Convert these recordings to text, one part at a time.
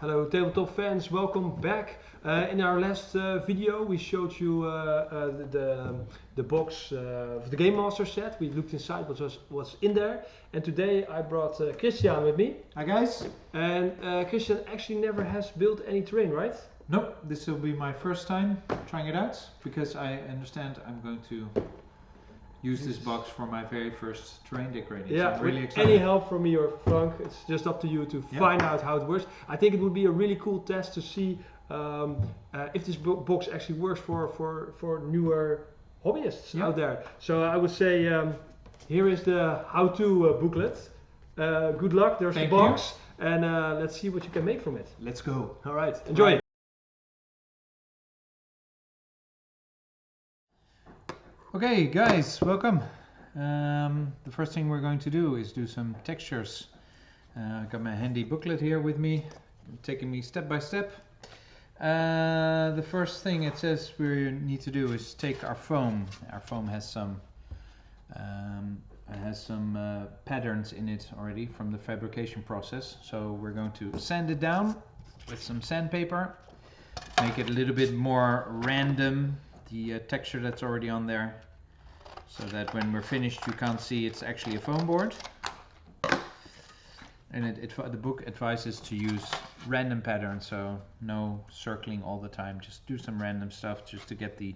Hello Tabletop fans, welcome back. In our last video we showed you the box of the Gamemaster Set. We looked inside what's in there, and today I brought Christiaan with me. Hi guys. And Christiaan actually never has built any terrain, right? Nope, this will be my first time trying it out, because I understand I'm going to use this box for my very first terrain decorating. Yeah, so I'm really excited. Any help from me or Frank, it's just up to you to find out how it works. I think it would be a really cool test to see if this box actually works for newer hobbyists out there. So I would say here is the how-to booklet. Good luck, there's the box, and let's see what you can make from it. Let's go. All right, enjoy. Okay guys, welcome. The first thing we're going to do is do some textures. I've got my handy booklet here with me, taking me step by step. The first thing it says we need to do is take our foam. Our foam has some patterns in it already from the fabrication process. So we're going to sand it down with some sandpaper, make it a little bit more random, the texture that's already on there, so that when we're finished you can't see it's actually a foam board. And the book advises to use random patterns, so no circling all the time, just do some random stuff just to get the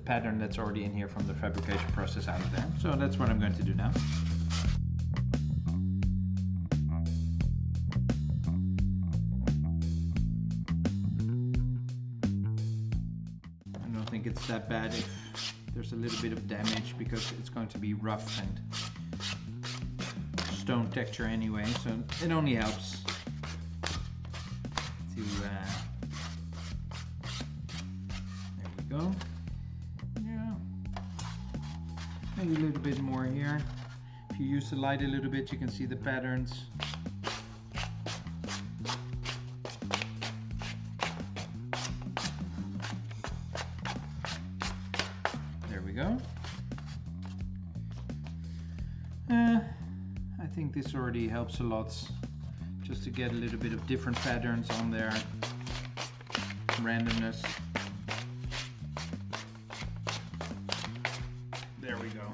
pattern that's already in here from the fabrication process out of there. So that's what I'm going to do now. I don't think it's that bad if there's a little bit of damage, because it's going to be rough and stone texture anyway, so it only helps to there we go. Yeah, maybe a little bit more here. If you use the light a little bit you can see the patterns. There we go. I think this already helps a lot, just to get a little bit of different patterns on there, randomness. There we go.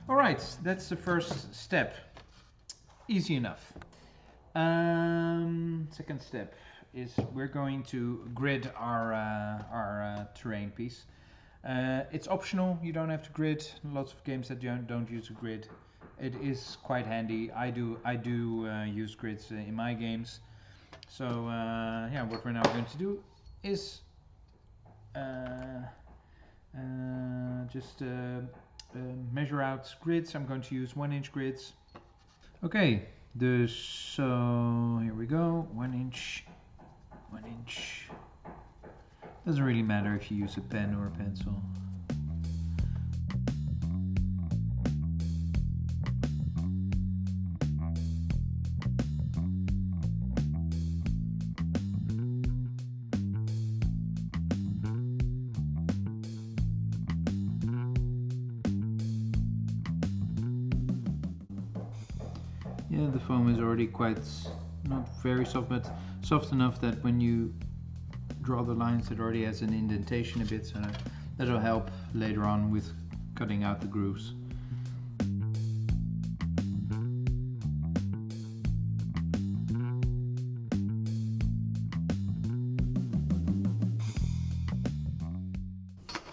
Alright, that's the first step. Easy enough. Second step is we're going to grid our terrain piece. It's optional, you don't have to grid. Lots of games that don't use a grid. It is quite handy. I do use grids in my games. So yeah, what we're now going to do is just measure out grids. I'm going to use 1-inch grids. Okay, so here we go. 1 inch, 1 inch. Doesn't really matter if you use a pen or a pencil. Yeah, the foam is already quite, not very soft, but soft enough that when you draw the lines it already has an indentation a bit, so that'll help later on with cutting out the grooves.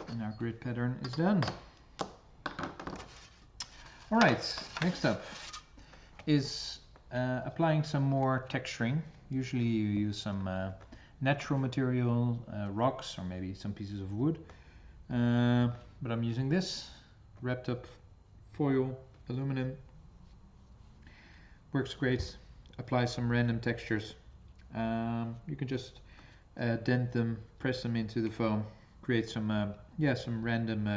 And our grid pattern is done. Alright, next up is applying some more texturing. Usually you use some natural material, rocks, or maybe some pieces of wood, but I'm using this wrapped up foil aluminum. Works great. Apply some random textures. You can just dent them, press them into the foam, create some some random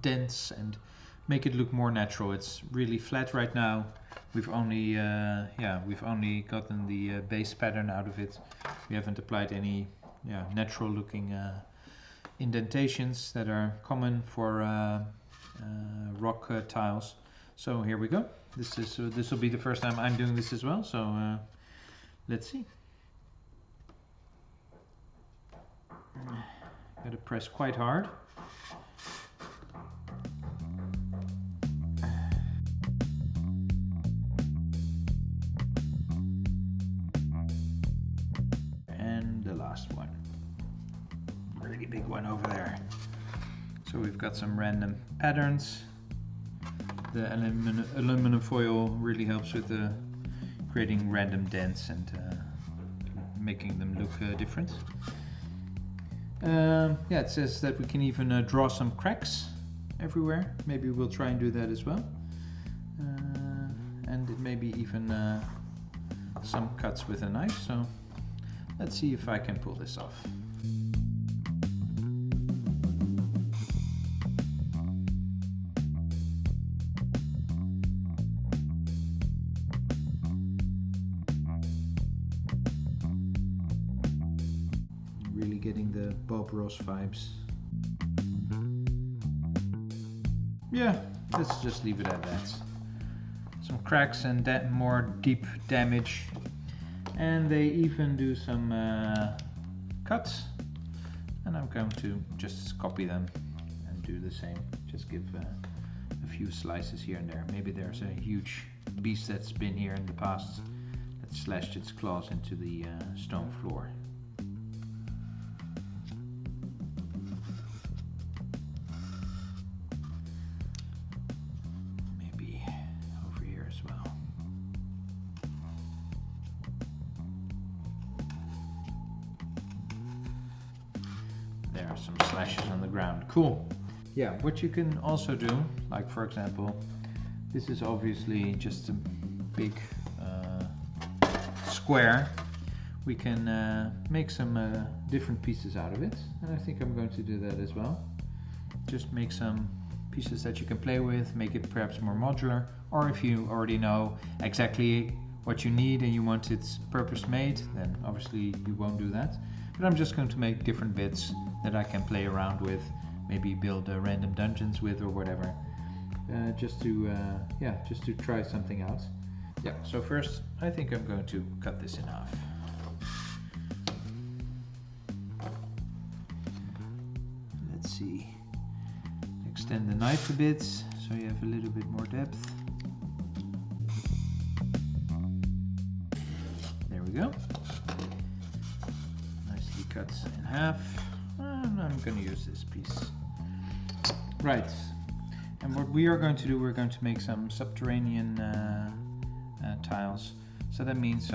dents and make it look more natural. It's really flat right now. We've only gotten the base pattern out of it. We haven't applied any natural looking indentations that are common for rock tiles. So here we go. this will be the first time I'm doing this as well, so let's see. Gotta press quite hard. And the last one. Really big one over there. So we've got some random patterns. The aluminum foil really helps with creating random dents and making them look different. Yeah, it says that we can even draw some cracks everywhere. Maybe we'll try and do that as well. And maybe even some cuts with a knife. So let's see if I can pull this off. Really getting the Bob Ross vibes. Yeah, let's just leave it at that. Some cracks and more deep damage. And they even do some cuts. And I'm going to just copy them and do the same. Just give a few slices here and there. Maybe there's a huge beast that's been here in the past that slashed its claws into the stone floor. There are some slashes on the ground. Cool. Yeah, what you can also do, like for example, this is obviously just a big square. We can make some different pieces out of it, and I think I'm going to do that as well. Just make some pieces that you can play with, make it perhaps more modular, or if you already know exactly what you need and you want it purpose made, then obviously you won't do that. But I'm just going to make different bits that I can play around with, maybe build random dungeons with or whatever, just to try something out. Yeah, so first I think I'm going to cut this in half. Let's see, extend the knife a bit so you have a little bit more depth. There we go. Nicely cut in half. And I'm going to use this piece. Right, and what we are going to do, we're going to make some subterranean tiles. So that means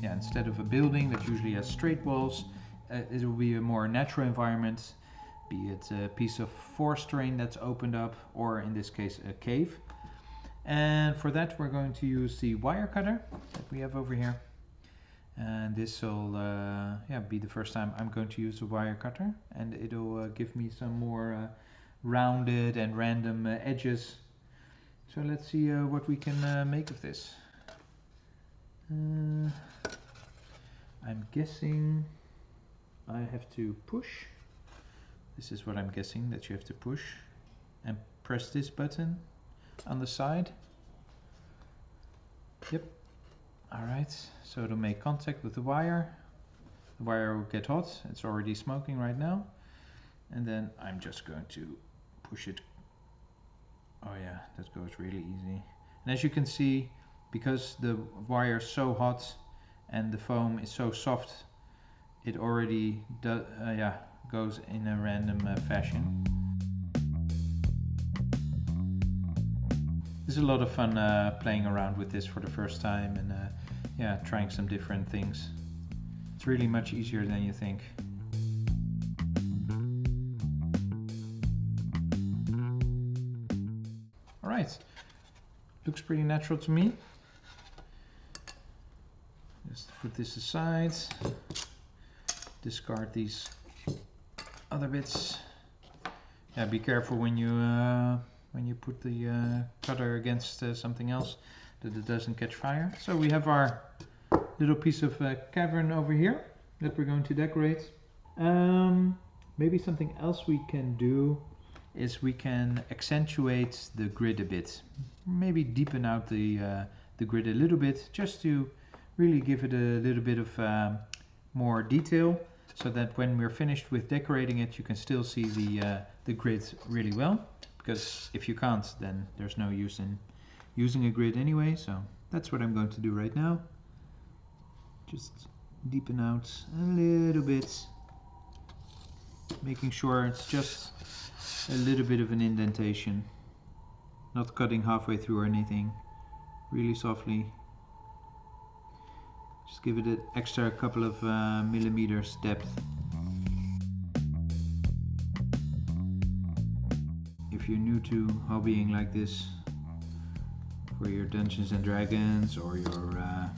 instead of a building that usually has straight walls, it will be a more natural environment, be it a piece of forest terrain that's opened up, or in this case a cave. And for that we're going to use the wire cutter that we have over here. And this will be the first time I'm going to use a wire cutter, and it'll give me some more rounded and random edges. So let's see what we can make of this. I'm guessing I have to push. This is what I'm guessing, that you have to push and press this button on the side. Yep. Alright, so it'll make contact with the wire. The wire will get hot, it's already smoking right now. And then I'm just going to push it. Oh yeah, that goes really easy. And as you can see, because the wire is so hot and the foam is so soft, it already goes in a random fashion. It's a lot of fun playing around with this for the first time and trying some different things. It's really much easier than you think. Alright, looks pretty natural to me. Just put this aside, discard these other bits. Yeah, be careful when you put the cutter against something else, that it doesn't catch fire. So we have our little piece of cavern over here that we're going to decorate. Maybe something else we can do is we can accentuate the grid a bit. Maybe deepen out the grid a little bit, just to really give it a little bit of more detail, so that when we're finished with decorating it, you can still see the grid really well. Because if you can't, then there's no use in using a grid anyway. So that's what I'm going to do right now. Just deepen out a little bit, making sure it's just a little bit of an indentation, not cutting halfway through or anything. Really softly. Just give it an extra couple of millimeters depth. If you're new to hobbying like this for your Dungeons and Dragons or your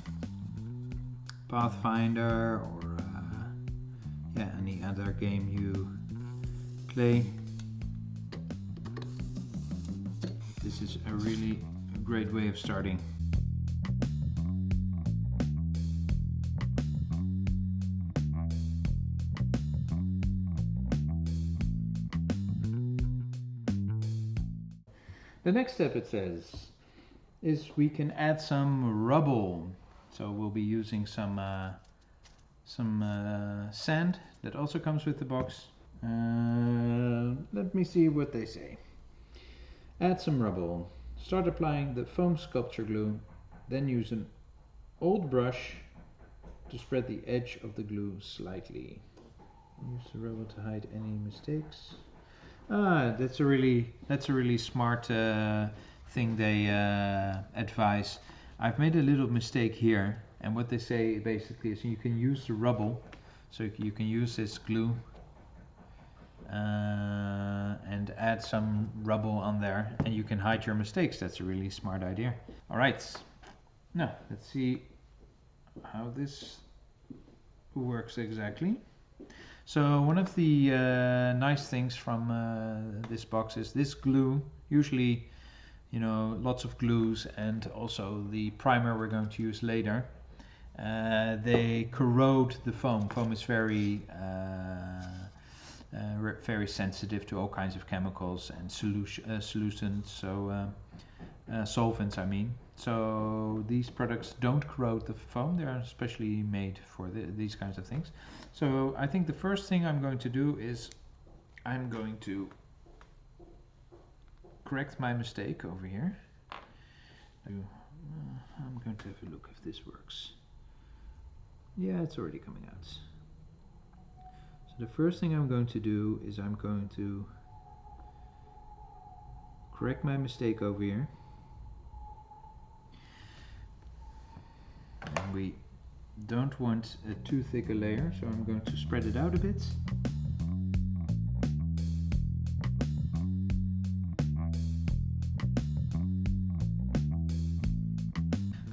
Pathfinder or yeah, any other game you play, this is a really great way of starting. The next step, it says, is we can add some rubble. So we'll be using some sand that also comes with the box. Let me see what they say. Add some rubble. Start applying the foam sculpture glue. Then use an old brush to spread the edge of the glue slightly. Use the rubble to hide any mistakes. That's a really smart thing they advise. I've made a little mistake here, and what they say basically is you can use the rubble, so you can use this glue and add some rubble on there, and you can hide your mistakes. That's a really smart idea. All right, now let's see how this works exactly. So one of the nice things from this box is this glue. Usually, you know, lots of glues and also the primer we're going to use later, they corrode the foam. Foam is very sensitive to all kinds of chemicals and solutants, so solvents I mean. So these products don't corrode the foam. They are especially made for these kinds of things. So I think the first thing I'm going to do is I'm going to correct my mistake over here. I'm going to have a look if this works. Yeah, it's already coming out. So the first thing I'm going to do is I'm going to correct my mistake over here. And we don't want a too thick a layer, so I'm going to spread it out a bit.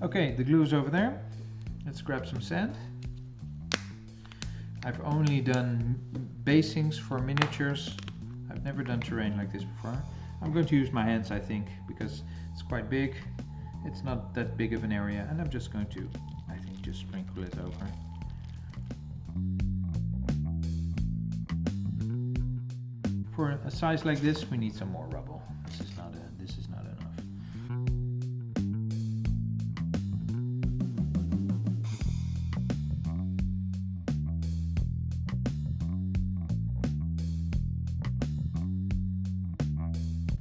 Okay, the glue is over there. Let's grab some sand. I've only done basings for miniatures. I've never done terrain like this before. I'm going to use my hands, I think, because it's quite big. It's not that big of an area, and I'm just going to, I think, just sprinkle it over. For a size like this, we need some more rubble. This is not enough.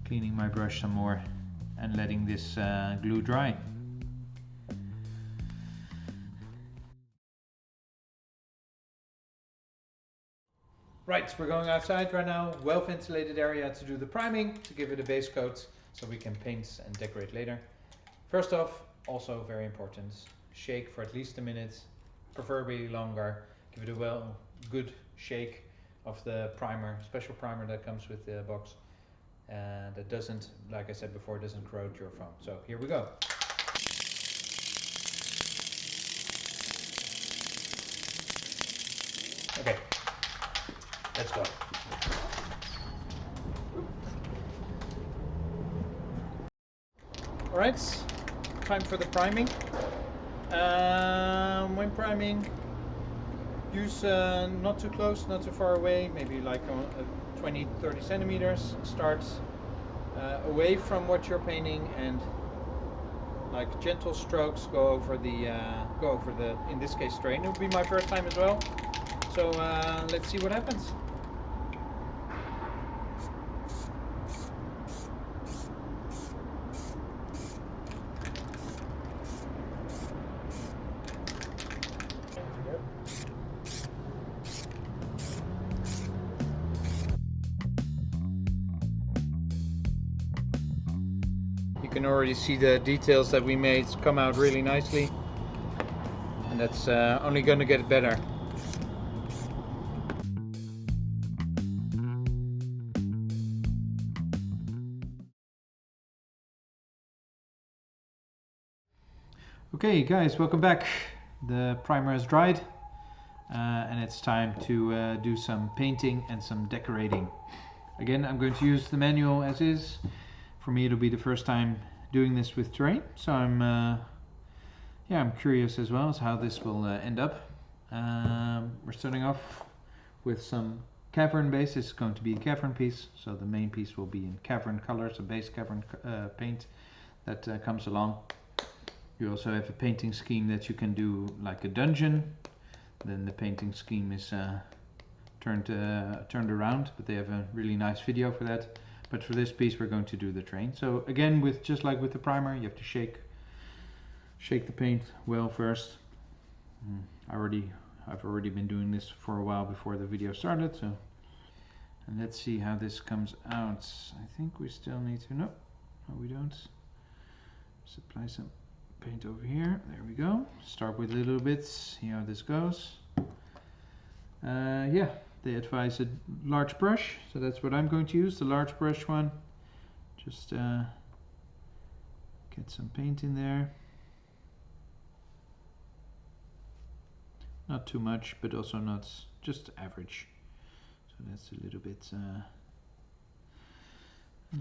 Cleaning my brush some more and letting this glue dry. Right, we're going outside right now, well-ventilated area to do the priming, to give it a base coat so we can paint and decorate later. First off, also very important, shake for at least a minute, preferably longer. Give it a good shake of the primer, special primer that comes with the box. And that doesn't, like I said before, doesn't corrode your foam. So here we go. Okay, let's go. Alright, time for the priming. When priming, use not too close, not too far away, maybe like 20-30 centimeters. Start away from what you're painting and like gentle strokes go over the in this case terrain. It will be my first time as well. So let's see what happens. You can already see the details that we made come out really nicely, and that's only going to get better. Okay guys, welcome back. The primer has dried and it's time to do some painting and some decorating. Again, I'm going to use the manual as is. For me it'll be the first time doing this with terrain, so I'm curious as well as how this will end up. We're starting off with some cavern base. This is going to be a cavern piece, so the main piece will be in cavern colors, a base cavern paint that comes along. You also have a painting scheme that you can do like a dungeon. Then the painting scheme is turned around, but they have a really nice video for that. But for this piece we're going to do the terrain. So again, just like with the primer, you have to shake the paint well first. I've already been doing this for a while before the video started, so and let's see how this comes out. I think we still need to, no we don't. Just apply some paint over here. There we go. Start with little bits, see how this goes. Yeah, they advise a large brush, so that's what I'm going to use, the large brush one. Just get some paint in there. Not too much, but also not just average. So that's a little bit.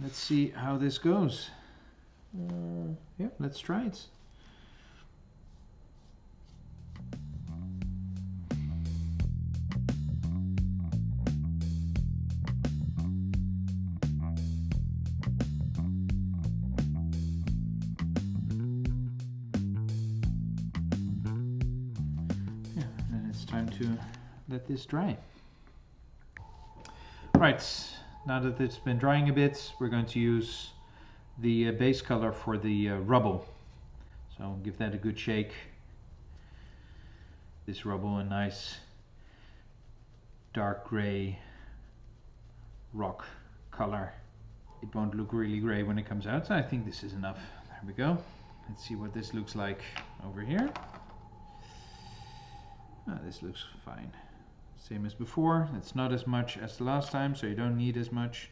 Let's see how this goes. Yeah, let's try it. Time to let this dry. Right, now that it's been drying a bit, we're going to use the base color for the rubble. So I'll give that a good shake. This rubble, a nice dark gray rock color. It won't look really gray when it comes out, so I think this is enough. There we go. Let's see what this looks like over here. This looks fine. Same as before. It's not as much as the last time, so you don't need as much.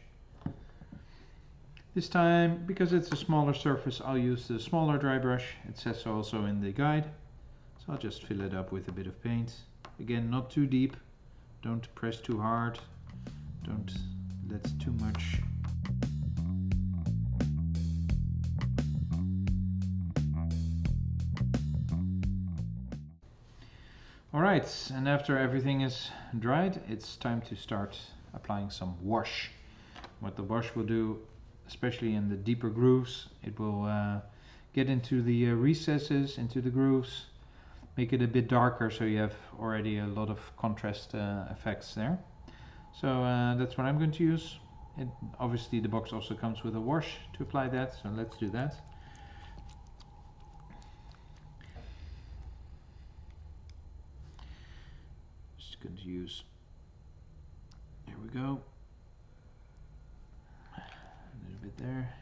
This time, because it's a smaller surface, I'll use the smaller dry brush. It says so also in the guide. So I'll just fill it up with a bit of paint. Again, not too deep. Don't press too hard. Don't let too much. Alright, and after everything is dried, it's time to start applying some wash. What the wash will do, especially in the deeper grooves, it will get into the recesses, into the grooves, make it a bit darker so you have already a lot of contrast effects there. So that's what I'm going to use. Obviously the box also comes with a wash to apply that, so let's do that. Going to use, there we go, a little bit there.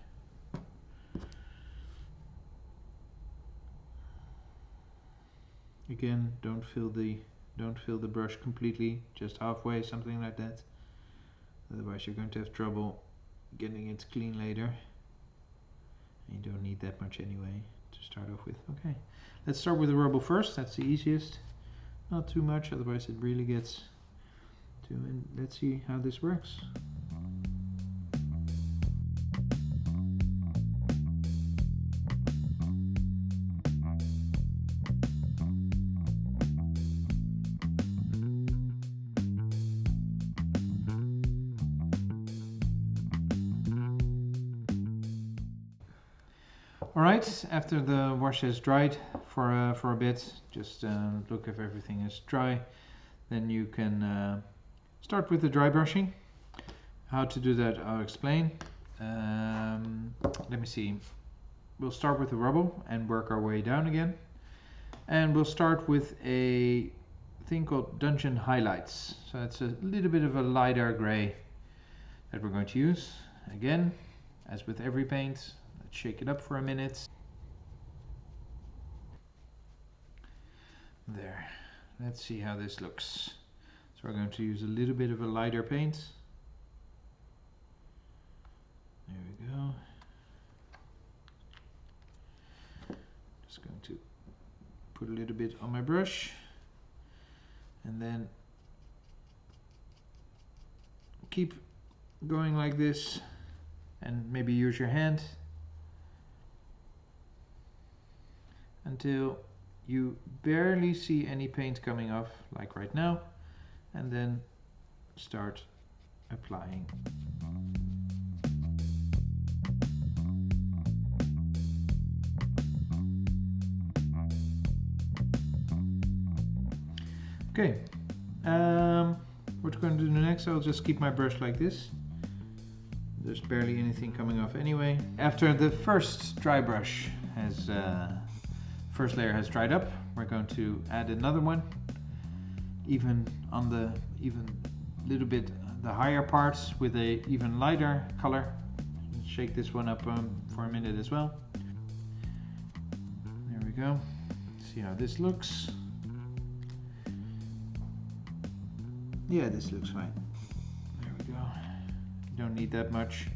Again, don't fill the brush completely, just halfway, something like that. Otherwise you're going to have trouble getting it clean later. And you don't need that much anyway to start off with. Okay, let's start with the rubble first, that's the easiest. Not too much, otherwise it really gets to, and let's see how this works. Alright, after the wash has dried for a bit, just look if everything is dry. Then you can start with the dry brushing. How to do that I'll explain. Let me see. We'll start with the rubble and work our way down again. And we'll start with a thing called Dungeon Highlights. So it's a little bit of a lighter gray that we're going to use. Again, as with every paint, let's shake it up for a minute. There. Let's see how this looks. So we're going to use a little bit of a lighter paint. There we go. Just going to put a little bit on my brush and then keep going like this and maybe use your hand until you barely see any paint coming off, like right now, and then start applying. Okay, what we're going to do next, I'll just keep my brush like this. There's barely anything coming off anyway. After the first dry brush has first layer has dried up, we're going to add another one, even little bit the higher parts with a even lighter color. Shake this one up for a minute as well. There we go. See how this looks. Yeah, this looks fine. There we go. Don't need that much.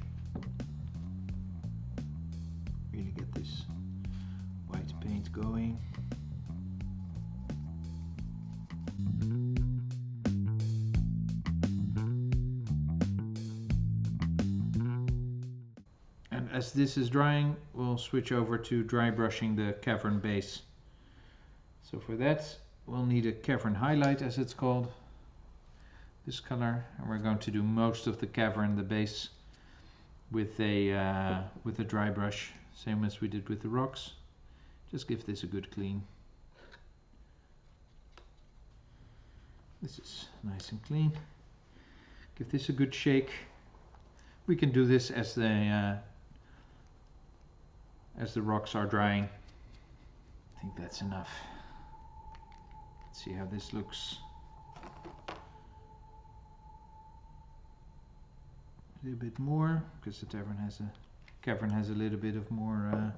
Really get this white paint going. And as this is drying, we'll switch over to dry brushing the cavern base. So for that, we'll need a cavern highlight, as it's called. This color, and we're going to do most of the cavern, the base, with a dry brush, same as we did with the rocks. Just give this a good clean. This is nice and clean. Give this a good shake. We can do this as the rocks are drying. I think that's enough. Let's see how this looks. A little bit more, because the cavern has a little bit of more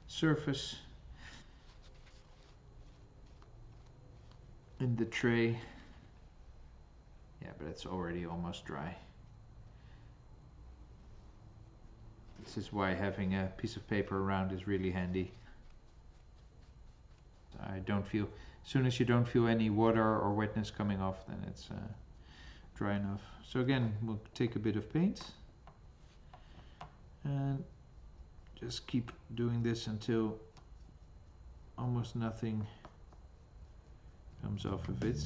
surface in the tray. Yeah, but it's already almost dry. This is why having a piece of paper around is really handy. I don't feel, as soon as you don't feel any water or wetness coming off, then it's dry enough. So again, we'll take a bit of paint and just keep doing this until almost nothing comes off of it.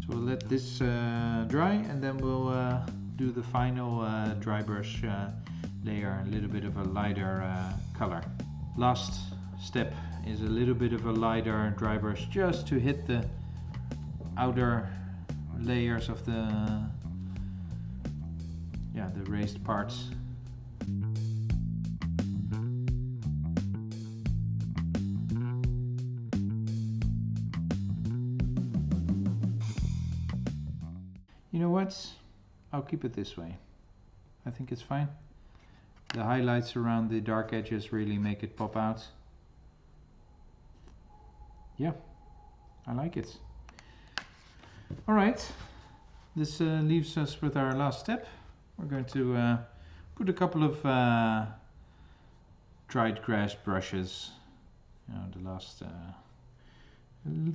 So we'll let this dry, and then we'll do the final dry brush layer, a little bit of a lighter color. Last step is a little bit of a lighter dry brush, just to hit the outer layers of the raised parts. You know what? I'll keep it this way. I think it's fine. The highlights around the dark edges really make it pop out. Yeah, I like it. Alright, this leaves us with our last step. We're going to put a couple of dried grass brushes, the last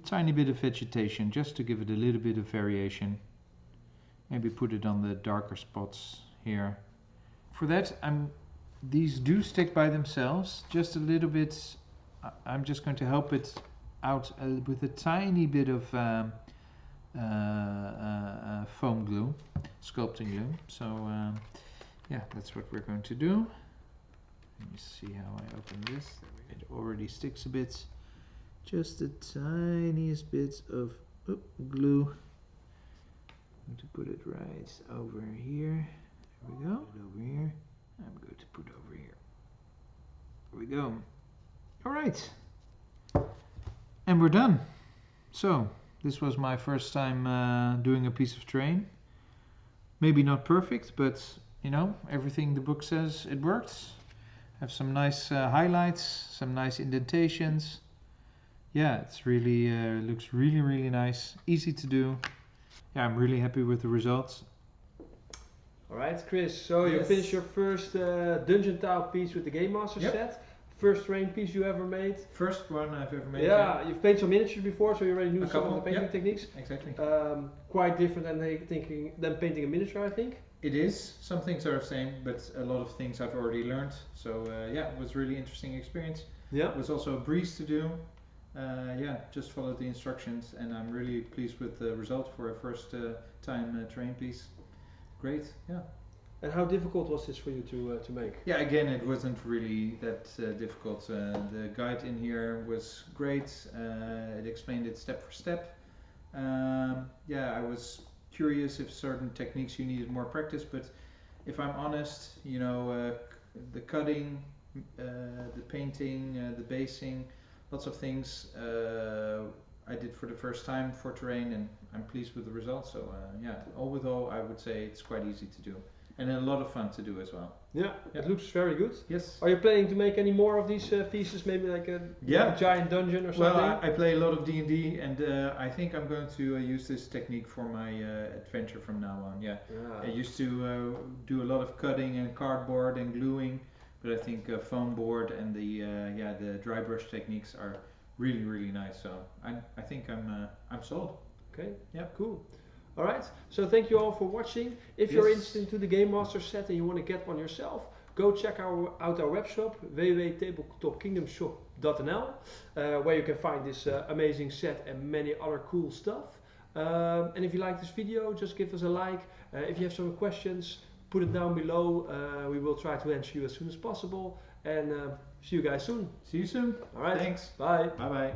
tiny bit of vegetation, just to give it a little bit of variation. Maybe put it on the darker spots here. For that, these do stick by themselves. Just a little bit I'm just going to help it out with a tiny bit of foam glue, sculpting glue. So yeah, that's what we're going to do. Let me see how I open this. It already sticks a bit. Just the tiniest bit of glue. I'm going to put it right over here. There we go. Put it over here. I'm going to put it over here. There we go. All right. And we're done. So this was my first time doing a piece of terrain. Maybe not perfect, but you know, everything the book says it works. Have some nice highlights, some nice indentations. Yeah, it's really looks really nice, easy to do. Yeah, I'm really happy with the results. All right, Chris. So you finished your first dungeon tile piece with the Gamemaster set. First terrain piece you ever made. First one I've ever made. Yeah, you've painted some miniatures before, so you already knew some of the painting techniques. Exactly. Quite different than painting a miniature, I think. It is. Some things are the same, but a lot of things I've already learned. So yeah, it was a really interesting experience. Yeah. It was also a breeze to do. Yeah, just followed the instructions, and I'm really pleased with the result for a first time terrain piece. Great, yeah. And how difficult was this for you to make? Yeah, again, it wasn't really that difficult. The guide in here was great. It explained it step for step. Yeah, I was curious if certain techniques you needed more practice, but if I'm honest, you know, the cutting, the painting, the basing, lots of things I did for the first time for terrain, and I'm pleased with the results. So yeah, all with all, I would say it's quite easy to do. And a lot of fun to do as well. Yeah, it looks very good. Yes. Are you planning to make any more of these pieces? Maybe like a giant dungeon or something? Well, I play a lot of D&D, and I think I'm going to use this technique for my adventure from now on. Yeah. I used to do a lot of cutting and cardboard and gluing, but I think foam board and the dry brush techniques are really nice. So I think I'm sold. Okay. Yeah. Cool. Alright, so thank you all for watching. If you're interested in the Gamemaster set and you want to get one yourself, go check out our web shop, www.tabletopkingdomshop.nl, where you can find this amazing set and many other cool stuff. And if you like this video, just give us a like. If you have some questions, put it down below. We will try to answer you as soon as possible. And see you guys soon. See you soon. Alright, thanks. Bye. Bye bye.